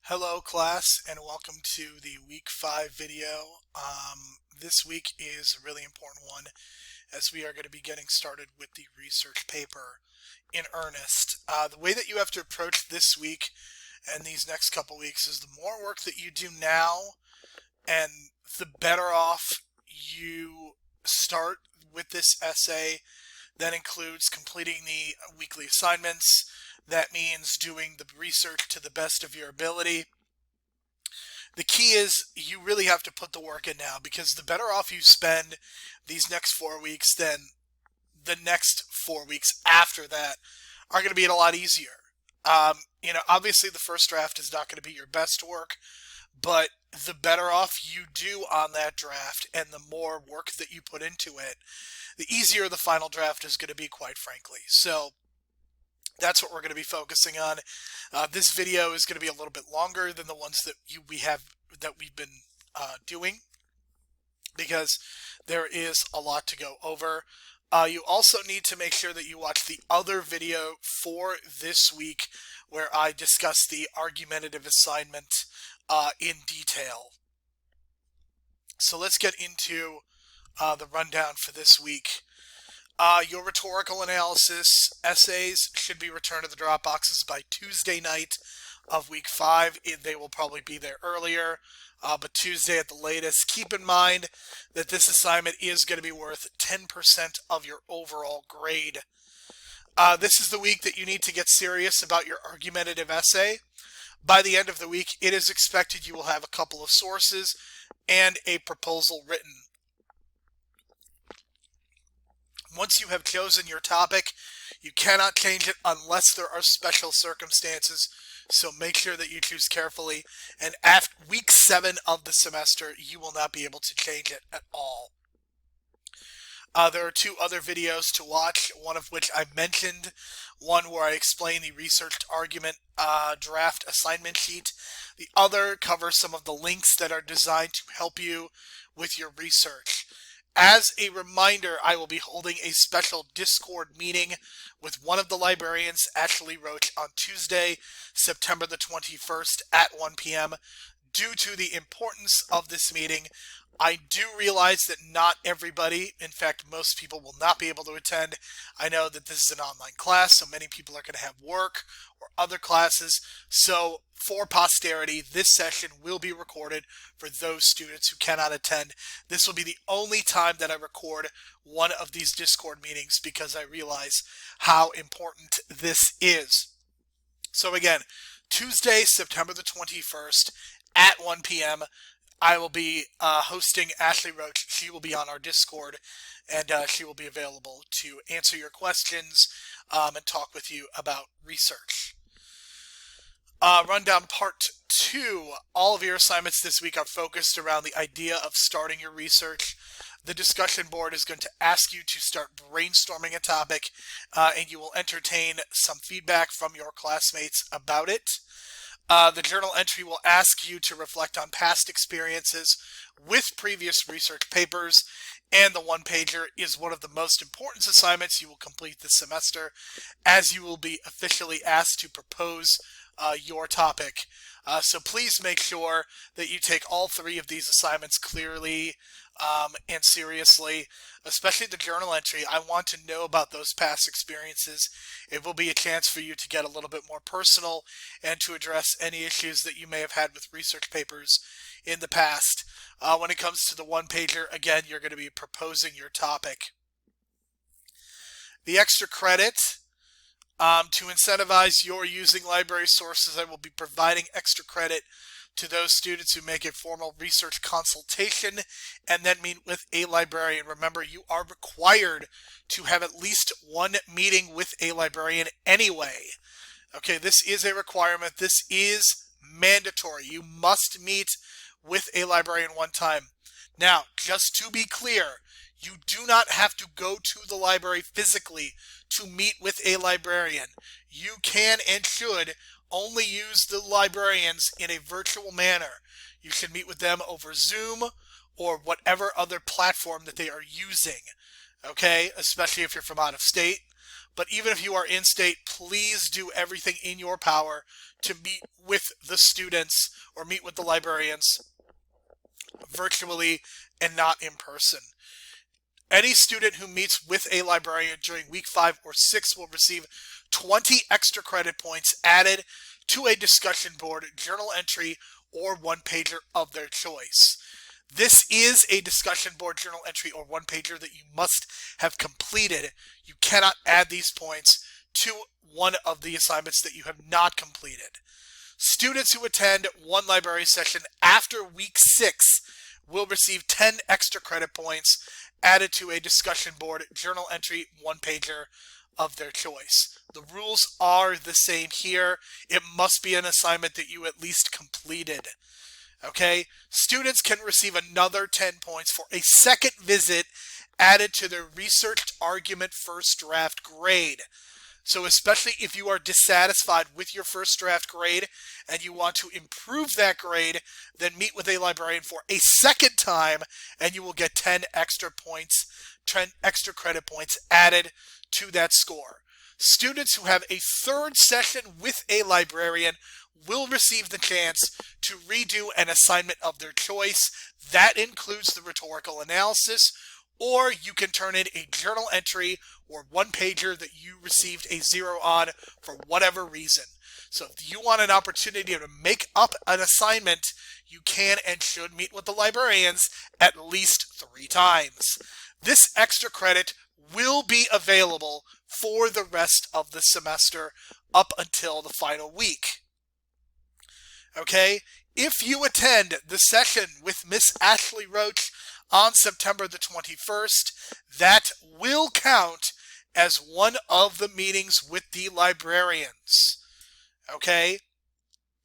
Hello class and welcome to the week 5 video. This week is a really important one as we are going to be getting started with the research paper in earnest. The way that you have to approach this week and these next couple weeks is the more work that you do now and the better off you start with this essay. That includes completing the weekly assignments. That means doing the research to the best of your ability. The key is you really have to put the work in now, because the better off you spend these next 4 weeks, then the next 4 weeks after that are going to be a lot easier. Obviously the first draft is not going to be your best work, but the better off you do on that draft and the more work that you put into it, the easier the final draft is going to be, quite frankly. So that's what we're going to be focusing on. This video is going to be a little bit longer than the ones that we've been doing, because there is a lot to go over. You also need to make sure that you watch the other video for this week where I discuss the argumentative assignment in detail. So let's get into the rundown for this week. Your rhetorical analysis essays should be returned to the drop boxes by Tuesday night of week 5. They will probably be there earlier, but Tuesday at the latest. Keep in mind that this assignment is going to be worth 10% of your overall grade. This is the week that you need to get serious about your argumentative essay. By the end of the week, it is expected you will have a couple of sources and a proposal written. Once you have chosen your topic, you cannot change it unless there are special circumstances, so make sure that you choose carefully, and after week 7 of the semester, you will not be able to change it at all. There are 2 other videos to watch, one of which I mentioned, one where I explain the researched argument draft assignment sheet. The other covers some of the links that are designed to help you with your research. As a reminder, I will be holding a special Discord meeting with one of the librarians, Ashley Roach, on Tuesday, September the 21st at 1 p.m. Due to the importance of this meeting, I do realize that not everybody, in fact, most people will not be able to attend. I know that this is an online class, so many people are going to have work or other classes. So for posterity, this session will be recorded for those students who cannot attend. This will be the only time that I record one of these Discord meetings, because I realize how important this is. So again, Tuesday, September the 21st at 1 p.m., I will be hosting Ashley Roach. She will be on our Discord, and she will be available to answer your questions and talk with you about research. Rundown part 2. All of your assignments this week are focused around the idea of starting your research. The discussion board is going to ask you to start brainstorming a topic, and you will entertain some feedback from your classmates about it. The journal entry will ask you to reflect on past experiences with previous research papers, and the one-pager is one of the most important assignments you will complete this semester, as you will be officially asked to propose your topic. So please make sure that you take all 3 of these assignments clearly and seriously, especially the journal entry. I want to know about those past experiences. It will be a chance for you to get a little bit more personal and to address any issues that you may have had with research papers in the past. When it comes to the one-pager, again, you're going to be proposing your topic. The extra credit. To incentivize your using library sources, I will be providing extra credit to those students who make a formal research consultation and then meet with a librarian. Remember, you are required to have at least one meeting with a librarian anyway. Okay, this is a requirement. This is mandatory. You must meet with a librarian one time. Now, just to be clear, you do not have to go to the library physically to meet with a librarian. You can and should only use the librarians in a virtual manner. You should meet with them over Zoom or whatever other platform that they are using, okay? Especially if you're from out of state. But even if you are in state, please do everything in your power to meet with the students or meet with the librarians virtually and not in person. Any student who meets with a librarian during week 5 or 6 will receive 20 extra credit points added to a discussion board, journal entry, or one-pager of their choice. This is a discussion board, journal entry, or one-pager that you must have completed. You cannot add these points to one of the assignments that you have not completed. Students who attend one library session after week 6 will receive 10 extra credit points added to a discussion board, journal entry, one-pager of their choice. The rules are the same here. It must be an assignment that you at least completed. Okay? Students can receive another 10 points for a second visit added to their researched argument first draft grade. So especially if you are dissatisfied with your first draft grade and you want to improve that grade, then meet with a librarian for a second time and you will get 10 extra points, 10 extra credit points added to that score. Students who have a third session with a librarian will receive the chance to redo an assignment of their choice. That includes the rhetorical analysis, or you can turn in a journal entry or one-pager that you received a 0 on for whatever reason. So if you want an opportunity to make up an assignment, you can and should meet with the librarians at least 3 times. This extra credit will be available for the rest of the semester up until the final week. Okay? If you attend the session with Miss Ashley Roach on September the 21st, that will count as one of the meetings with the librarians. Okay?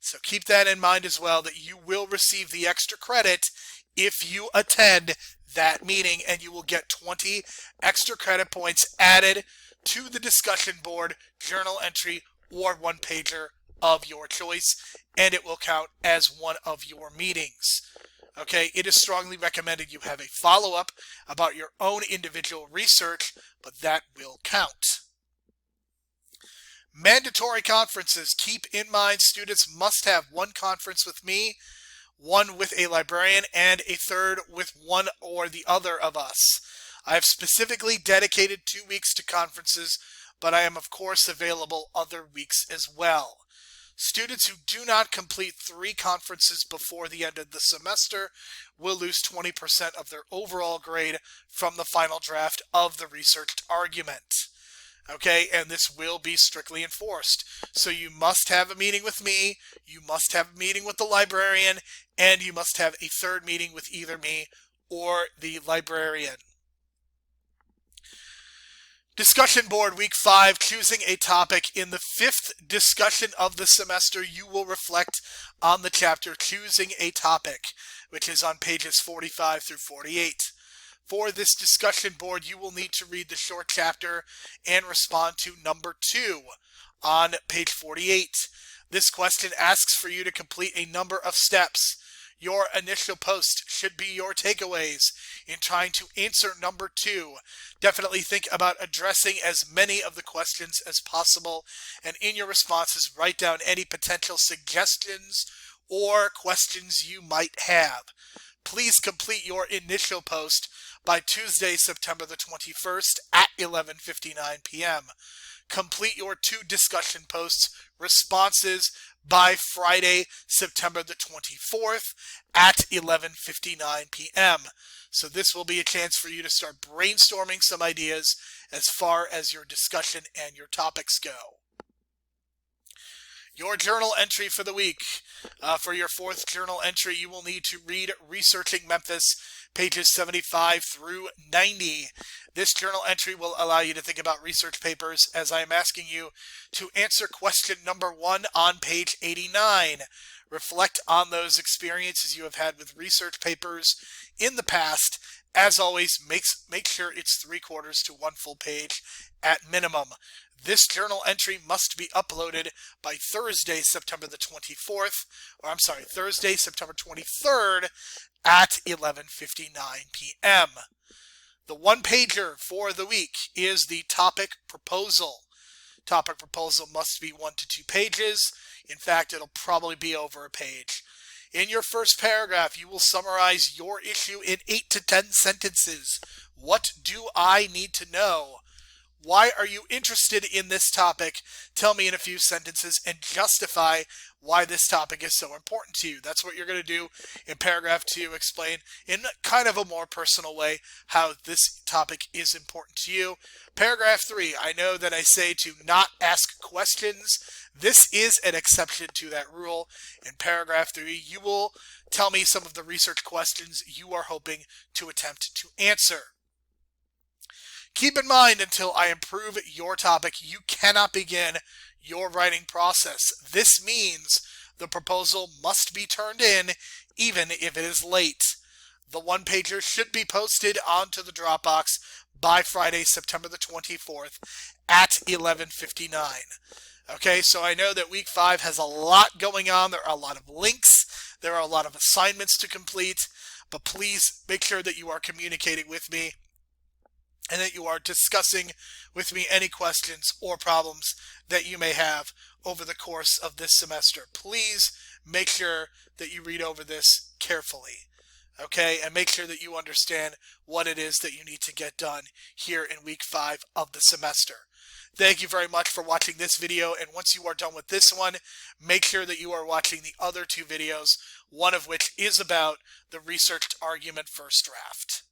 So keep that in mind as well, that you will receive the extra credit if you attend that meeting, and you will get 20 extra credit points added to the discussion board, journal entry, or one-pager of your choice, and it will count as one of your meetings. Okay, it is strongly recommended you have a follow-up about your own individual research, but that will count. Mandatory conferences. Keep in mind, students must have one conference with me, one with a librarian, and a third with one or the other of us. I have specifically dedicated 2 weeks to conferences, but I am of course available other weeks as well. Students who do not complete 3 conferences before the end of the semester will lose 20% of their overall grade from the final draft of the researched argument. Okay, and this will be strictly enforced. So you must have a meeting with me, you must have a meeting with the librarian, and you must have a third meeting with either me or the librarian. Discussion board, week 5, choosing a topic. In the 5th discussion of the semester, you will reflect on the chapter Choosing a Topic, which is on pages 45 through 48. For this discussion board, you will need to read the short chapter and respond to number 2 on page 48. This question asks for you to complete a number of steps. Your initial post should be your takeaways in trying to answer number 2. Definitely think about addressing as many of the questions as possible, and in your responses, write down any potential suggestions or questions you might have. Please complete your initial post by Tuesday, September the 21st at 11:59 p.m. Complete your 2 discussion posts responses by Friday, September the 24th at 11:59 p.m. So this will be a chance for you to start brainstorming some ideas as far as your discussion and your topics go. Your journal entry for the week. For your 4th journal entry, you will need to read Researching Memphis, pages 75 through 90. This journal entry will allow you to think about research papers, as I am asking you to answer question number 1 on page 89. Reflect on those experiences you have had with research papers in the past. As always, make sure it's 3/4 to 1 full page at minimum. This journal entry must be uploaded by Thursday, September the 24th, Thursday, September 23rd at 11:59 p.m. The one pager for the week is the topic proposal. Topic proposal must be 1 to 2 pages. In fact, it'll probably be over a page. In your first paragraph, you will summarize your issue in 8 to 10 sentences. What do I need to know? Why are you interested in this topic? Tell me in a few sentences and justify why this topic is so important to you. That's what you're going to do in paragraph 2. Explain in kind of a more personal way how this topic is important to you. Paragraph 3, I know that I say to not ask questions. This is an exception to that rule. In paragraph 3, you will tell me some of the research questions you are hoping to attempt to answer. Keep in mind, until I improve your topic, you cannot begin your writing process. This means the proposal must be turned in even if it is late. The one-pager should be posted onto the Dropbox by Friday, September the 24th at 11:59. Okay, so I know that week 5 has a lot going on. There are a lot of links. There are a lot of assignments to complete. But please make sure that you are communicating with me and that you are discussing with me any questions or problems that you may have over the course of this semester. Please make sure that you read over this carefully, okay? And make sure that you understand what it is that you need to get done here in week 5 of the semester. Thank you very much for watching this video, and once you are done with this one, make sure that you are watching the other 2 videos, one of which is about the researched argument first draft.